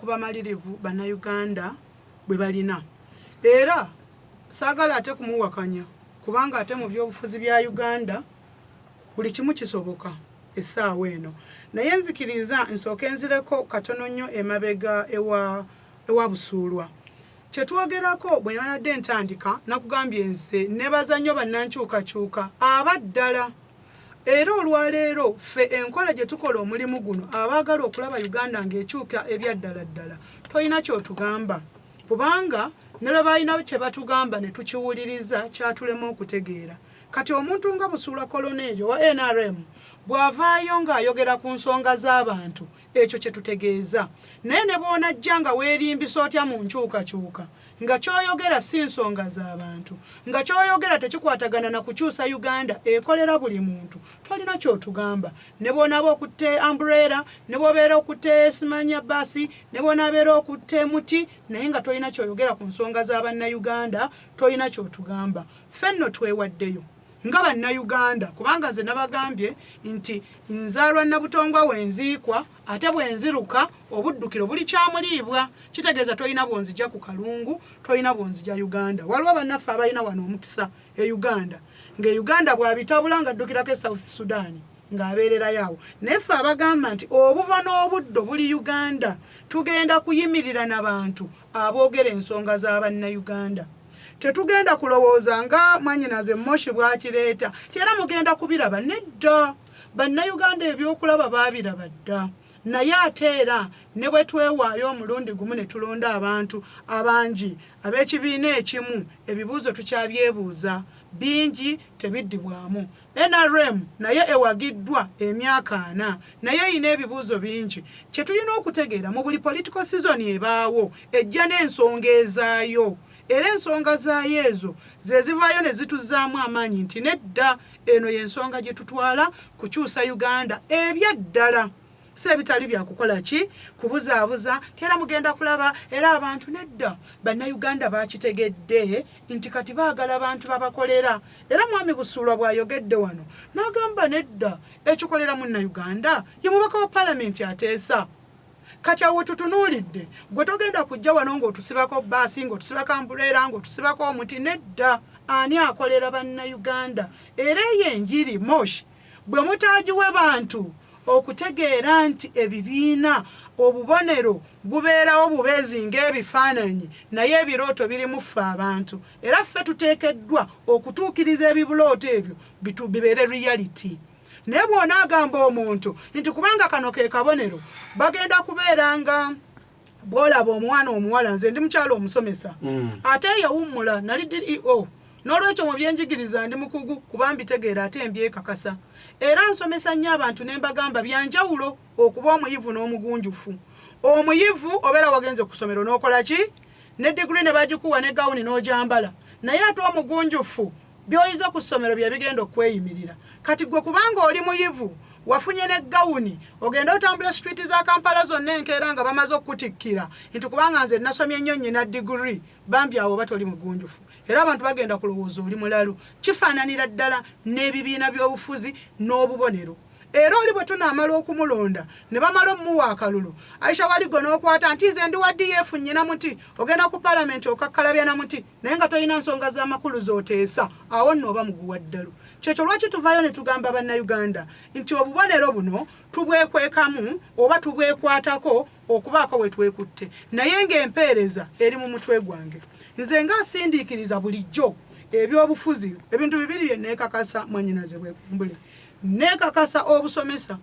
kubamalirivu bannayuganda bwe balina era saagala ate kumuwakanya kubanga ate mu byobufuzi bya Uganda buli kimu kisoboka essaawa eno naye nzikiriza nsooke nzireko katono nnyo emabega ewa Busuulwa kyetwogerako bwe banadde ntandika nakugambye nze nebaza nnyo bannankyukakyuka abaddala era olwaleero ffe enkola gye tukola omulimu guno abaagala okulaba Uganda ng'ekyuka ebyaddaladdala tolina kyotugamba kubanga ne lwe balina kye batugamba ne tukiwuliriza kyatulema okutegeera kati omuntu nga Busuulwa Koloneeyo wa NRM bw'avaayo ng'ayogera ku nsonga z'abantu ekyo kye tutegeeza naye ne bw'onajja nga weerimbisa otya mu nkyukakyuka nga kyoyogera si nsonga z'abantu nga kyoyogera tekikwatagana na kukyusa Uganda ekolera buli muntu tolina kyotugamba ne bw'onaaba okutte umbrella ne bw'obeera okutte simanya basi ne bw'onaabeera okutte muti naye nga tolina kyoyogera ku nsonga z'abannayuganda tolina kyotugamba ffenno twewaddeyo nga bannayuganda kubanga nze nabagambye nti nzaalwa Nabutongwa wenziikwa ate bwenziruka obuddukiro buli kyamuliibwa kitegeeza tolina bwonzija ku kalungu tolina bwonzija Uganda waliwo bannaffe abalina wano omukisa e Uganda ng'Uganda bw'abitabula ng'addukirako e South Sudan ng'abeererayo naye ffe abagamba nti obuva n'obuddo buli Uganda tugenda kuyimirira n'abantu aboogera ensonga z'abannayuganda tetugenda kulowooza nga mwanyinaze Moshi bwakireeta ti era mugenda kubiraba nedda bannayuganda ebyokulaba baabiraba dda naye ate era ne bwe twewaayo omulundi gumu ne tulonda abantu abangi ab'ekibiina ekimu ebibuuzo tukyabyebuuza bingi tebiddibwamu NRM naye ewagiddwa emyaka 4 naye erina ebibuuzo bingi kye tulina okutegeera mu buli political season ebaawo ejja n'ensonga ezaayo era ensonga zaayo ezo ze zivaayo ne zituzaamu amaanyi nti nedda eno y'ensonga gye tutwala kukyusa Uganda ebyaddala si ebitali byakukola ki kubuzaabuza era mugenda kulaba era abantu nedda bannayuganda bakitegedde nti kati baagala abantu babakolera era mwami Busuulwa bw'ayogedde wano n'agamba nedda ekikolera munnayuganda ye mubaka wa palamenti ateesa kati awo tutunuulidde gwe togenda kujja wano ng'otusibako baasi ng'otusibako umbrella ng'otusibako omuti nedda ani akolera bannayuganda era y'enjiri Moshi bwe mutaagiwe bantu okutegeera nti ebibiina obubonero bubeerawo bubeezi ng'ebifaananyi naye ebirooto birimu ffe abantu era ffe tuteekeddwa okutuukiriza ebibulooto ebyo bibeere reality naye bw'onaagamba omuntu nti kubanga kano ke kabonero bagenda kubeeranga bw'olaba omwana omuwala nze ndi mukyalo omusomesa ate yawummula nali DEO n'olwekyo mu byenjigiriza ndi mukugu kuba mbitegeera ate mbyekakasa era nsomesa nnyo abantu ne mbagamba byanjawulo okuba omuyivu n'omugunjufu omuyivu obeera wagenze ku ssomero n'okola ki ne diguli ne bagikuwa ne gawuni n'ogyambala naye ate omugunjufu by'oyize ku ssomero bye bigenda okweyimirira kati gwe kubanga oli muyivu wafunye ne gawuni ogenda otambula street za Kampala zonna enkeera nga bamaze okutikkira nti kubanga nze nasomye nnyo nnyina diguri bambi awo batoli mugunjufu era abantu bagenda kulowooza oli mulalu kifaananira ddala n'ebibiina by'obufuzi n'obubonero era oli bwe tunaamala okumulonda ne bamala omuwa akalulu Aisha Waligo n'okwata nti nze ndi wa DF nnyina muti ogenda ku palamenti okakkalabya na muti naye nga tolina nsonga z'amakulu z'oteesa awo nno oba muguwa ddalu kyekyo lwaki tuvaayo ne tugamba bannayuganda nti obubonero buno tubwekwekamu oba tubwekwatako okubaako we twekutte naye ng'empeereza eri mu mutwe gwange nze ng'asindiikiriza bulijjo ebyobufuzi ebintu bibiri bye neekakasa mwannyinaze bwekumbule neekakasa obusomesa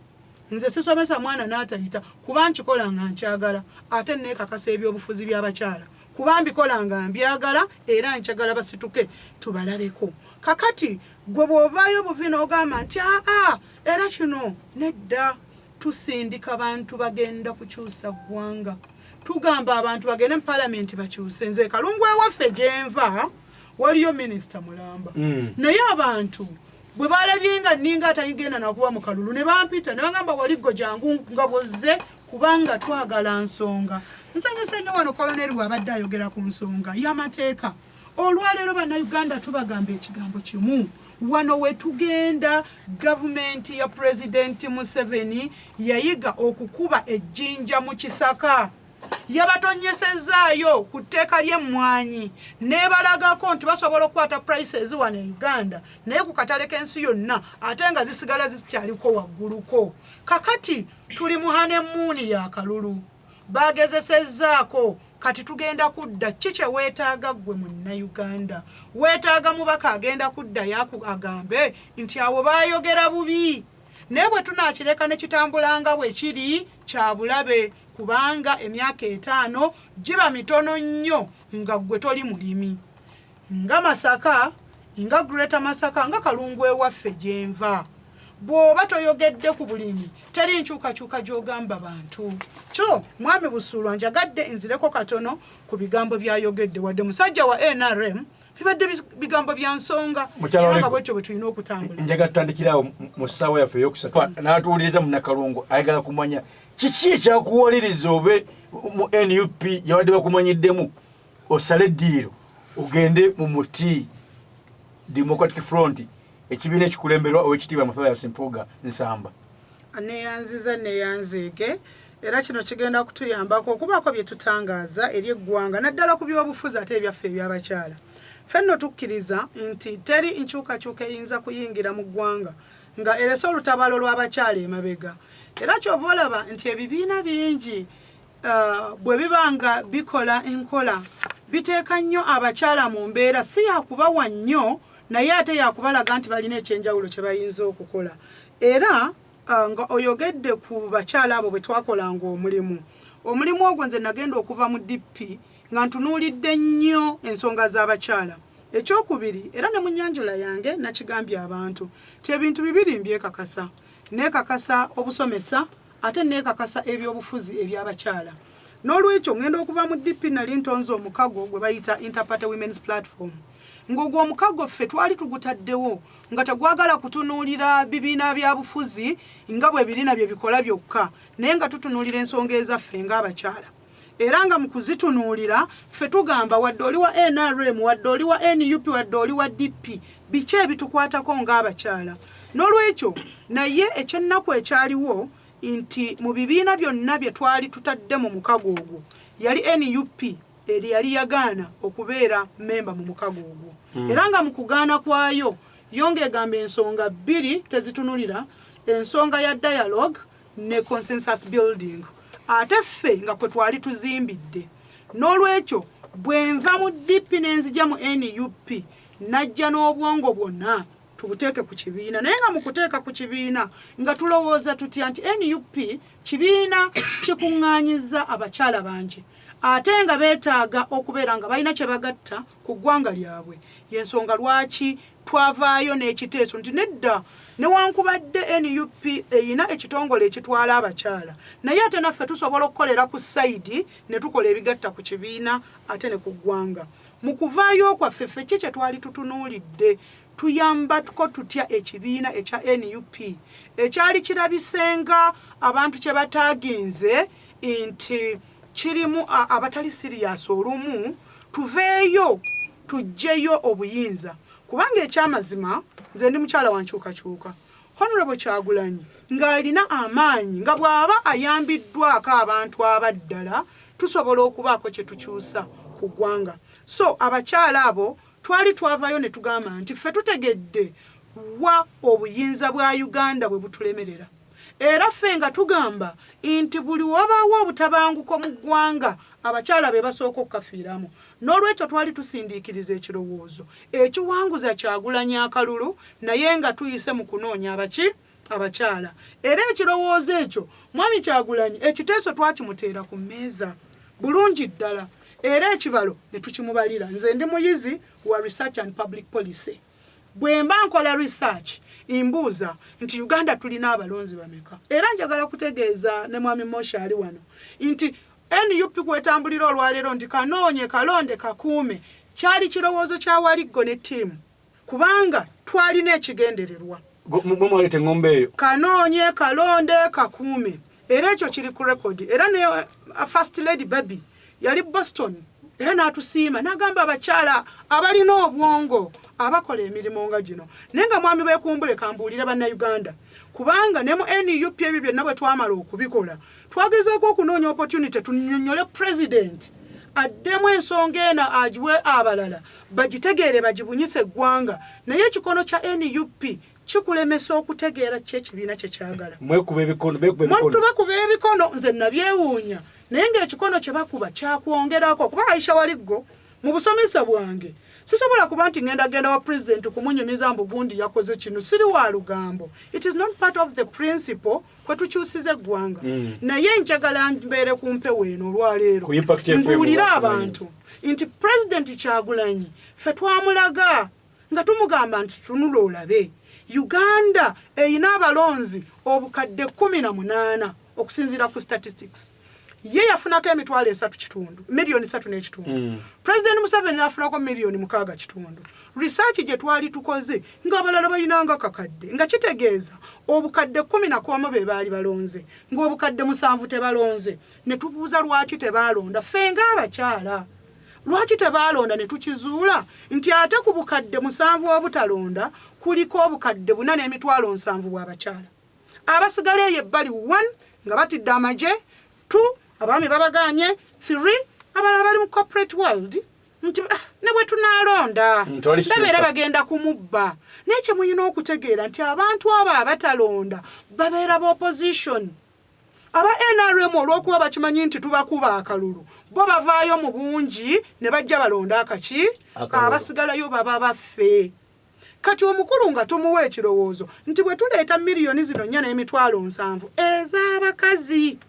nze sisomesa mwana n'atayita kuba nkikola nga nkyagala ate neekakasa ebyobufuzi by'abakyala kuba mbikola nga mbyagala era nkyagala basituke tubalabeko kakati gwe bw'ovaayo buvi n'ogamba nti era kino nedda tusindika bantu bagenda kukyusa ggwanga tugamba abantu bagende mu palamenti bakyuse nze Kalungu ewaffe gyenva waliyo minisita Mulamba naye abantu bwe balabye nga ninga atayigenda nakuba mu kalulu ne bampita ne bagamba Waligo jangu nga bozze kubanga twagala nsonga nsanyuse nnyo wano koloneri bw'abadde ayogera ku nsonga y'amateeka olwaleero bannayuganda tubagamba ekigambo kimu wano we tugenda gavumenti ya President Museveni yayiga okukuba ejjinja mu kisaka yabatonyesezaayo ku tteeka ly'emmwanyi nebalagako nti basobola okukwata prices wano e Uganda naye ku katale k'ensi yonna ate nga zisigala zikyaliko wagguluko. Kakati tuli mu hanemuuni ya kalulu bagezesezzaako kati tugenda kudda kiki weetaaga gwe Munnayuganda? Weetaaga mubaka agenda kuddayo agambe nti abo baayogera bubi naye bwe tunaakireka ne kitambulanga bwe kiri kya bulabe kubanga emyaka 5 giba mitono nnyo nga gwe toli mulimi nga Masaka nga Greater Masaka nga Kalungu ewaffe gyenva bw'oba toyogedde ku bulimi teri nkyukakyuka gy'ogamba bantu. Kyo mwami Busulwa njagadde nzireko katono ku bigambo byayogedde wadde musajja wa NRM bibadde bigambo bya nsonga era bwetyo bwe tulina okutambula. Njaga tutandikirawo mu ssaawa yaffe ey'okusatu n'atuwuliriza Munnakalungu ayagala kumanya kiki ekyakuwaliriza obe mu NUP yabadde bakumanyiddemu osale eddiiro ogende mu muti Democratic Front ekibiina ekikulemberwa ow'ekitiibwa Mathias Mpuuga Nsamba. Neyanziza neyanzeeke era kino kigenda kutuyambako okubaako bye tutangaaza eri eggwanga naddala ku byobufuzi ate ebyaffe ebyabakyala. Fenno tukkiriza nti teri nkyukakyuka eyinza kuyingira mu ggwanga nga erese olutabaalo lw'abakyala emabega. Era kyova olaba nti ebibiina bingi bwe bibanga bikola enkola biteeka nnyo abakyala mu mbeera si yakubawa nnyo naye ate yakubalaga nti balina ekyenjawulo kye bayinza okukola. Era nga oyogedde ku bakyala abo bwe twakolanga omulimu ogwo nze nagenda okuva mu DP nga ntunuulidde nnyo ensonga z'abakyala. Ekyokubiri era ne mu nnyanjula yange nakigambye abantu ti ebintu bibiri mbyekakasa neekakasa obusomesa ate neekakasa ebyobufuzi eby'abakyala. N'olwekyo ngenda okuva mu DP nali ntonze omukago gwe bayita Interparty Women's Platform ng'ogwo omukago ffe twali tugutaddewo nga tegwagala kutunuulira bibiina bya bufuzi nga bwe birina bye bikola byokka naye nga tutunuulira ensonga ezaffe ng'abakyala. Era nga mu kuzitunuulira ffe tugamba wadde oli wa NRM wadde oli wa NUP wadde oli wa DP biki ebitukwatako ng'abakyala. N'olwekyo naye ekyennaku ekyaliwo nti mu bibiina byonna bye twali tutadde mu mukago ogwo yali NUP eri yali yagaana okubeera memba mu mukago ogwo. Era nga mu kugaana kwayo yongegamba ensonga 2 tezitunulira ensonga ya dialogue ne consensus building ate ffe nga kwe twali tuzimbidde. N'olwekyo bwenva mu DP n'enzija mu NUP najja n'obwongo bwonna tubuteeke ku kibiina naye nga mu kuteeka ku kibiina nga tulowooza tutya nti NUP kibiina kikuŋŋaanyiza abakyala bangi ate nga beetaaga okubeera nga balina kye bagatta ku ggwanga lyabwe. Yensonga lwaki twavaayo n'ekiteeso nti nedda newankubadde NUP eyina ekitongole ekitwala abakyala naye ate naffe tusobola okukolera ku sayidi ne tukola ebigatta ku kibiina ate ne ku ggwanga. Mu kuvaayo kwaffe ffe ki kye twali tutunuulidde tuyambako tutya ekibiina ekya NUP ekyali kirabisenga abantu kye bataaginze nti kirimu abatali sirias olumu tuveeyo tujjeyo obuyinza kubanga ekyamazima nze ndi mukyala wa nkyukakyuka Honorable Kyagulanyi ng'alina amaanyi nga bw'aba ayambiddwako abantu abaddala tusobola okubaako kye tukyusa ku ggwanga. So abakyala abo twali twavayo ne tugamba nti ffe tutegedde wa obuyinza bwa Uganda bwe butulemerera era ffe nga tugamba nti buli wabaawo obutabanguko mu ggwanga abakyala be basooka okukafiiramu. N'olwekyo twali tusindiikiriza ekirowoozo ekiwanguza Kyagulanyi akalulu naye nga tuyise mu kunoonya abakyala. Era ekirowoozo ekyo mwami Kyagulanyi ekiteeso twakimuteera ku mmeeza bulungi ddala era ekibalo ne tukimubalira. Nze ndi muyizi wa research and public policy. Bwe mba nkola research imbuuza nti Uganda tulina abalonzi bameka era njagala kutegeeza ne mwami Mosha ali wano nti NUP kwetambulira olwaleero nti kanoonye kalonde kakuume kyali kirowoozo kya Waliggo ne ttiimu kubanga twalina ekigendererwa mwalete ng'ombe eyo kanoonye kalonde kakuume era ekyo kiri ku rekodi. Era ne First Lady Baby yali Boston era n'atusiima n'agamba abakyala abalina obwongo abakola emirimu nga gino naye nga mwami Beekumbule kambuulira bannayuganda kubanga ne mu NUP ebyo byonna bwe twamala okubikola twagezaako okunoonya opportunity tunnyonnyole president addemu ensonga eno agiwe abalala bagitegeere bagibunyise eggwanga naye ekikono kya NUP kikulemesa okutegeera kye ekibiina kye kyagala mwekuba ebikono nze nabyewuunya naye ng'ekikono kye bakuba kyakwongerako kuba Aisha Waliggo mu busomesa bwange sisobola kuba nti ngenda wa president kumunyumiza mbu gundi yakoze kino siri wa lugambo it is not part of the principle kwe tukyusiza eggwanga naye njagala mbeere ku mpewo eno olwaleero mbuulira abantu nti president Kyagulanyi ffe twamulaga nga tumugamba nti tunula olabe Uganda eyina abalonzi obukadde 18 okusinziira ku statistics ye yafunako emitwalo 3.5 miliyoni 3.5 President Museveni afunako miliyoni 6.5 research gye twali tukoze ng'abalala bayinanga kakadde nga kitegeeza obukadde 11 be baali balonze ng'obukadde 7 tebalonze ne tubuuza lwaki tebalonda ffe ng'abakyala lwaki tebalonda ne tukizuula nti ate ku bukadde 7 obutalonda kuliko obukadde 4.7 bw'abakyala abasigala eyo ebbali 1 nga batidde amagye 2 abaami babaganye 3 abalala bali mu corporate world nti ne bwe tunalonda ndabeera bagenda kumubba n'ekyo muyina okutegeera nti abantu abo abatalonda babeera opposition aba NRM olw'okuba bakimanyi nti tubakuba akalulu bo bavaayo mu bungi ne bajja balonda akaki abasigalayo baba baffe kati omukulu nga tumuwa ekirowoozo nti bwe tuleeta miliyoni zino 4.7 ez'abakazi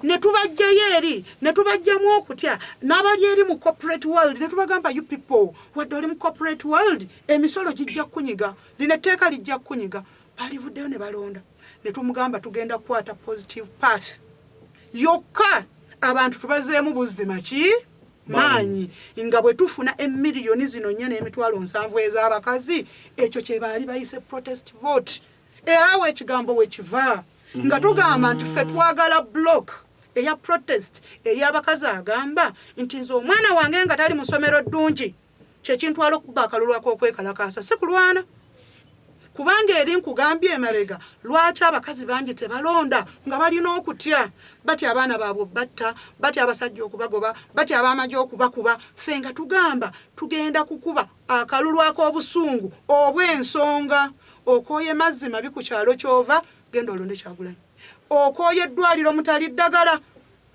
ne tubajjayo eri ne tubajjamu okutya n'abali eri mu corporate world ne tubagamba you people wadde oli mu corporate world emisolo gijja kunyiga lino etteeka lijja kunyiga balivuddeyo ne balonda ne tumugamba tugenda kukwata positive path yokka abantu tubazeemu buzima ki maanyi nga bwe tufuna emiliyoni zino 4.7 ez'abakazi ekyo kye baali bayise protest vote era awo ekigambo wekiva nga tugamba nti ffe twagala block eya protest ey'abakazi agamba nti nze omwana wange nga tali mu ssomero ddungi kyekintwala okuba akalulu ak'okwekalakaasa si kulwana kubanga eri nkugambye emabega lwaki abakazi bangi tebalonda nga balina okutya batya abaana baabwe batta batya abasajja okubagoba batya ab'amagye okubakuba ffe nga tugamba tugenda kukuba akalulu ak'obusungu obw'ensonga okooye mazzi mabi ku kyalo kyova genda olonde Kyagulanyi okooye eddwaliro mutali ddagala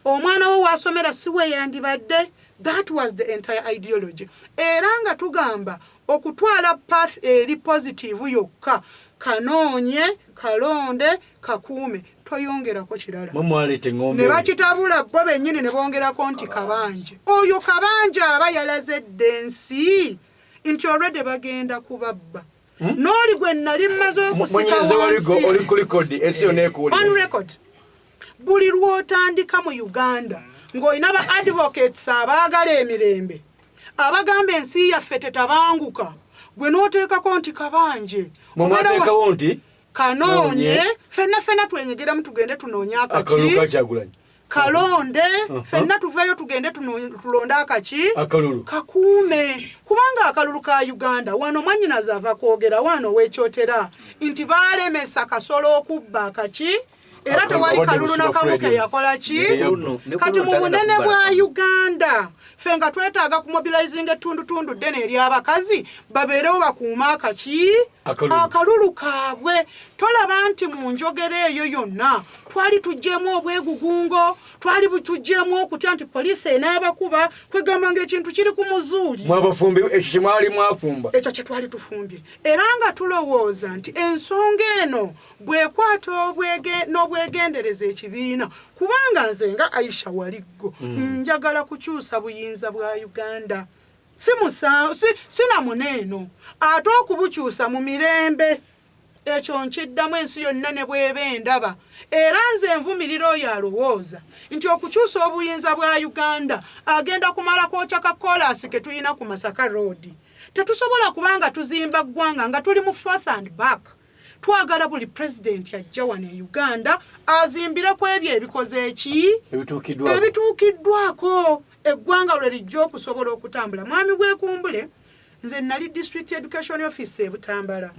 omwana wo wasomera si we yandibadde that was the entire ideology era nga tugamba okutwala path eri positive yokka kanoonye kalonde kakuume toyongerako kirala ne bakitabula bo bennyini ne bongerako nti kabanje oyo kabanje aba yalaze ddensi nti already bagenda kubabba n'oli gwe nali mmaze okusika on record buli lw'otandika mu Uganda ng'olina ba advocates abaagala emirembe abagamba ensi yaffe tetabanguka gwe n'oteekako nti kabanje mwateekawo nti kanoonye ffenna twenyegeramu tugende tunoonye akaki kalonde ffenna tuveeyo tugende tulonde akaki kakuume kubanga akalulu ka Uganda wano mwannyinaze ava kwogera wano weekyotera nti baalemesa kasolo okubba akaki era tewali kalulu nakamu ke yakola ki kati mu bunene bwa Uganda ffe nga twetaaga kumobilizing ettundutundu ddene eri abakazi babeerewo bakuuma akaki akalulu kaabwe tolaba nti mu njogera eyo yonna twali tuggyemu obwegugungo twali tuggyemu okutya nti poliisi enaabakuba kwegamba ng'ekintu kiri ku muzuuli mwabafumbi ekyo kye mwali mwafumba ekyo kye twali tufumbye era nga tulowooza nti ensonga eno bw'ekwata n'obwegendereza ekibiina kubanga nze nga Aisha Waliggo njagala kukyusa buyinza bwa Uganda sina muneeno ate okubukyusa mu mirembe ekyo nkiddamu ensi yonna ne bw'eba endaba era nze nvumirira oyo alowooza nti okukyusa obuyinza bwa Uganda agenda kumala kwokya ka kolasi ke tulina ku Masaka Road tetusobola kubanga tuzimba ggwanga nga tuli mu forth and back twagala buli president yajja wano e Uganda azimbire ku ebyo ebikoze eki ebituukiddwako eggwanga lwe lijja okusobola okutambula mwami Beekumbule nze nali district education officer e Butambala.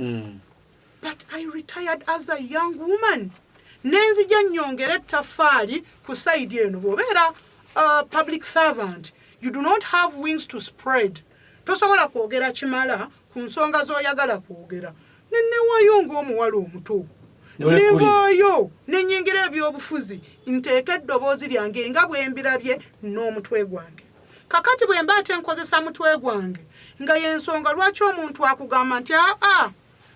But I retired as a young woman. Nenzija nnyongera ettaffaali ku side eno bw'obeera public servant. You do not have wings to spread. Tosobola kwogera kimala ku nsonga z'oyagala kwogera. Nennewayo ng'omuwala omuto. Nenvaayo nennyingira ebyobufuzi nteeka eddoboozi lyange nga bwe mbirabye n'omutwe gwange. Kakati bwe mba ate nkozesa mutwe gwange nga y'ensonga lwaki omuntu akugamba nti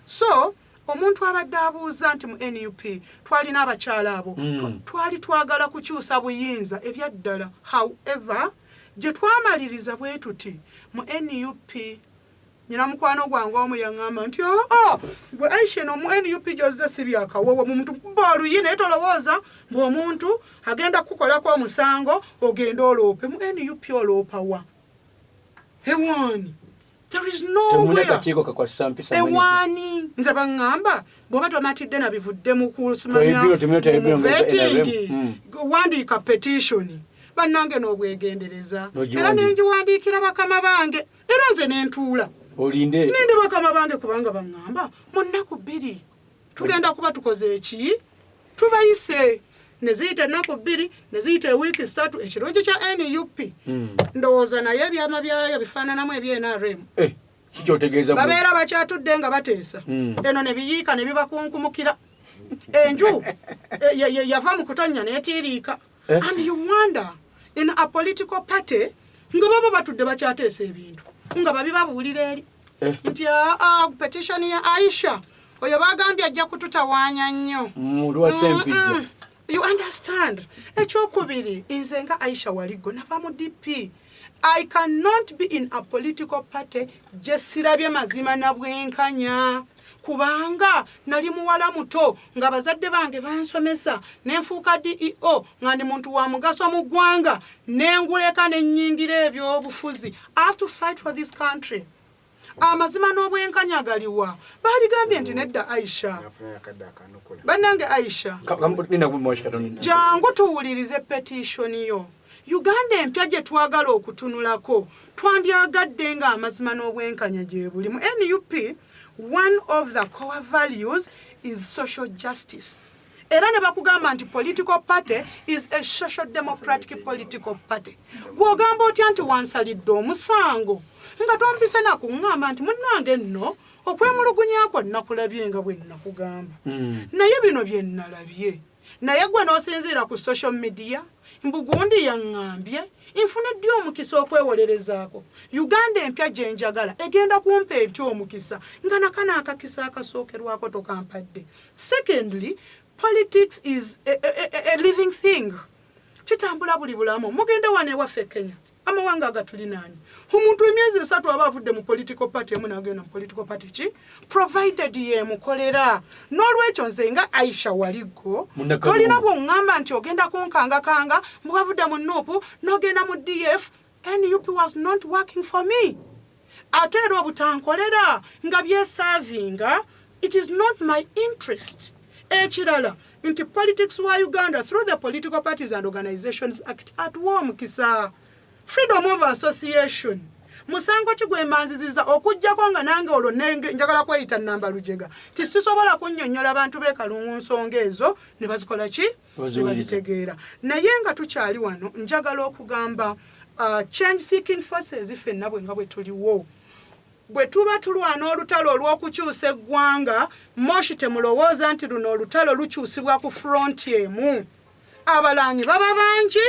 so omuntu abadde abuuza nti mu NUP twalina abakyala abo twali twagala kukyusa buyinza ebyaddala. However gye twamaliriza bwe tuti mu NUP nyina mukwano gwange omu yaŋŋamba nti gwe Aisha no mu NUP gy'ozze si byakawowo mu muntu baaluyi naye tolowooza ng'omuntu agenda kukolako omusango ogenda oloope mu NUP oloopa wa ewani. There is nowhere. Ewani nze baŋŋamba bw'oba tomatidde na bivudde mu kusimanya vetting wandiika petition bannange n'obwegendereza era nengiwandiikira bakama bange era nze nentuula olinde ninde bakama bange kubanga baŋŋamba mu nnaku bbiri tugenda kuba tukoze eki tubayise neziyita ennaku bbiri neziyita ewiiki ssatu ekirungi kya NUP ndowooza naye ebyama byayo bifaananamu eby'NRM kikyotegeeza babeera bakyatudde nga bateesa eno ne biyiika ne bibakunkumukira enju yava mu kutonnya n'etiiriika. And you wonder in a political party nga baba batudde bakyateesa ebintu nga babibabuulira eri nti petition ya Aisha oyo bagambye ajja kututawaanya nnyo you understand. Ekyokubiri nze nga Aisha Waliggo nava mu DP. I cannot be in a political party gye sirabye mazima na bwenkanya kubanga nali muwala muto nga bazadde bange bansomesa nenfuuka DEO nga ndi muntu wa mugaso mu ggwanga nenguleka nennyingira ebyobufuzi. I have to fight for this country. Amazima n'obwenkanya galiwa baaligambye nti nedda Aisha bannange Aisha jangu tuwulirize petition yo. Uganda empya gye twagala okutunulako twandyagadde nga amazima n'obwenkanya gye buli mu NUP. One of the core values is social justice. Era ne bakugamba nti political party is a social democratic political party. Bw'ogamba otya nti wansalidde omusango nga tompise nakuŋŋamba nti munnange nno okwemulugunya kwa nakulabye nga bwe nakugamba naye bino bye nalabye naye gwe n'osinziira ku social media mbugundi yaŋŋambye nfunidde omukisa okwewolerezaako. Uganda empya gye njagala egenda kumpa etya omukisa nga nakana akakisa akasookerwako tokampadde. Secondly, politics is a living thing. Kitambula buli bulamu. Mugenda wane waffe Kenya amawanga agatulinaanye omuntu emyezi 3 aba avudde mu political party emu n'agenda mu political party ki provided ye mukolera. N'olwekyo nze nga Aisha Waliggo tolina bw'oŋŋamba nti ogenda kunkangakanga mbwavudde mu NUP n'ogenda mu DF. NUP was not working for me. Ate era obutankolera nga byesavinga it is not my interest. Ekirala nti politics wa Uganda through the Political Parties and Organizations Act at war mukisa freedom of association musango kigwemanziziza okujjako nga nange olwo njagala kweyita nnamba lujega tisisobola kunnyonnyola abantu beekalungu nsonga ezo ne bazikola ki ne bazitegeera. Naye nga tukyali wano njagala okugamba change seeking forces ffenna bwenga bwe tuliwo bwe tuba tulwana olutalo olw'okukyusa eggwanga moshi temulowooza nti luno olutalo lukyusibwa ku front emu. Abalanyi baba bangi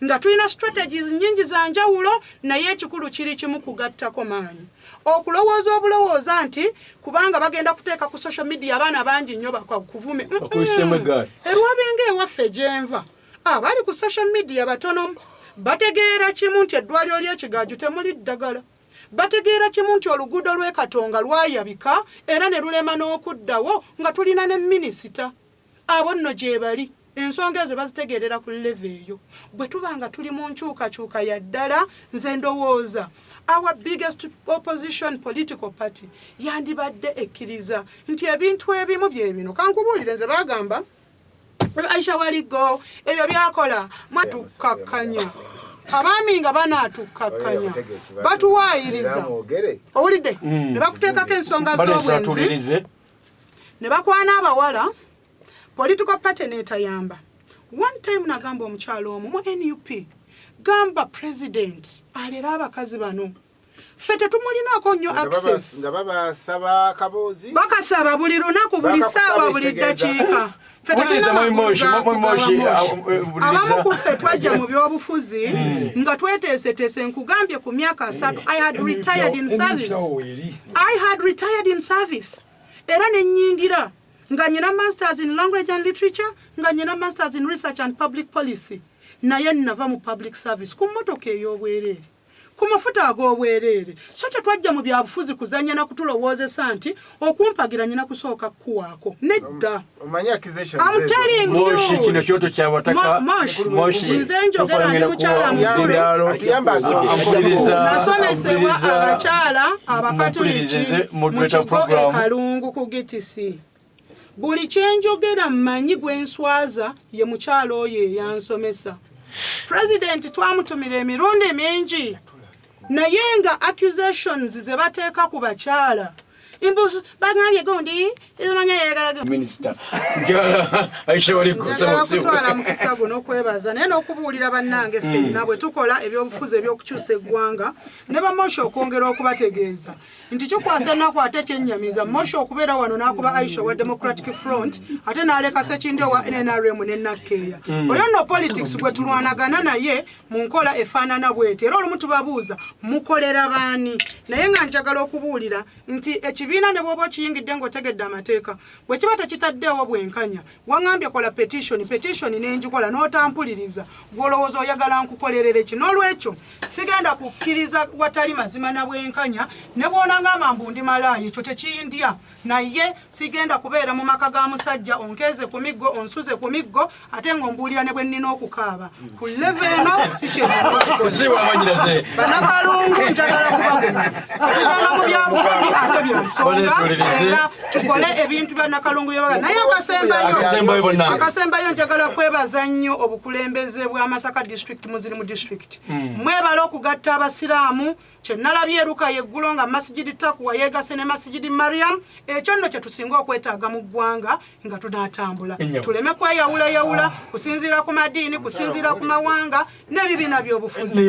nga tulina strategies nnyingi za njawulo naye ekikulu kiri kimu kugattako maanyi. Okulowooza obulowooza nti kubanga bagenda kuteeka ku social media abaana bangi nnyo bakuvume erwabenga ewaffe gyenva abali ku social media batono bategeera kimu nti eddwaliro ly'Ekigaju temuli ddagala. Bategeera kimu nti oluguudo lw'e Katonga lwayabika era ne lulema n'okuddawo nga tulina ne minisita. Abo nno gye bali ensonga ezo bazitegeerera ku level eyo. Bwe tubanga tuli mu nkyukakyuka ya ddala nze ndowooza our biggest opposition political party yandibadde ekkiriza nti ebintu ebimu bye bino kankubuulire nze bagamba Aisha Waliggo ebyo byakola mwatukakanya abaami nga banaatukakkanya batuwaayiriza owulidde ne bakuteekako ensonga z'obwenzi ne bakwana abawala political party neetayamba. One time nagamba omukyalo omu mu NUP gamba president alera abakazi bano ffe tetumulinako nnyo access nga babasaba kaboozi bakasaba buli lunaku buli ssaawa buli ddakiika abamu ku ffe twajja mu byobufuzi nga tweteeseteese nkugambye ku myaka 3 I had retired in service era nennyingira nga nyina masters in language and literature nga nyina masters in research and public policy naye nava mu public service ku mmotoka ey'obwereere ku mafuta ag'obwereere so tetwajja mu byabufuzi kuzannya na kutulowoozesa nti okumpagira nyina kusooka kuwaako nedda I'm telling you kino kyoto kyawataka nze njogera ndi mukyala mukulu nasomesebwa abakyala abakatuliki mu kigo ekalungu ku GTC buli kyenjogera mmanyi gwenswaza ye mukyalo oyo eyansomesa president twamutumira emirundi mingi naye nga accusations ze bateeka ku bakyala bagambye gundi ezimanya yayagala minister Aisha wali kutwala mu kisago n'okwebaza naye n'okubuulira bannange ffenna bwe tukola ebyobufuzi ebyokukyusa eggwanga ne bamosha okwongera okubategeeza nti kikwasa ennaku ate kyennyamiza mosha okubeera wano n'akuba Aisha wa Democratic Front ate n'aleka Sekindi wa NRM ne Nakkeya oyo nno politics gwe tulwanagana naye mu nkola efaanana bweti era olumu tubabuuza mukolera baani naye nga njagala okubuulira nti ekibiina ne bw'oba okiyingidde ng'otegedde amateeka bwe kiba tekitaddeewo bwenkanya waŋŋambye kola petition n'engikola n'otampuliriza gw'olowooza oyagala nkukolerere ki n'olwekyo sigenda kukkiriza watali mazima na bwenkanya ne bw'onangamba mbu ndi malaayi ekyo tekiyindya naye sigenda kubeera mu maka ga musajja onkeeze ku miggo onsuze ku miggo ate ng'ombuulira ne bwe nnina okukaaba ku leve eno banakalungu njagala kubagunya tugana mu byabufuzi ate byansonga era tukole ebintu bya nakalungu byebaga naye akasembayo njagala kwebaza nnyo obukulembeze bwa Masaka district Muzirimu district mwebale okugatta abasiraamu kyenalabye eruka yeggulo nga Masjidi Takwa yeegase ne Masjidi Mariam ekyo nno kye tusinga okwetaaga mu ggwanga nga tunaatambula tuleme kweyawulayawula kusinziira ku madiini kusinziira ku mawanga n'ebibiina by'obufuzi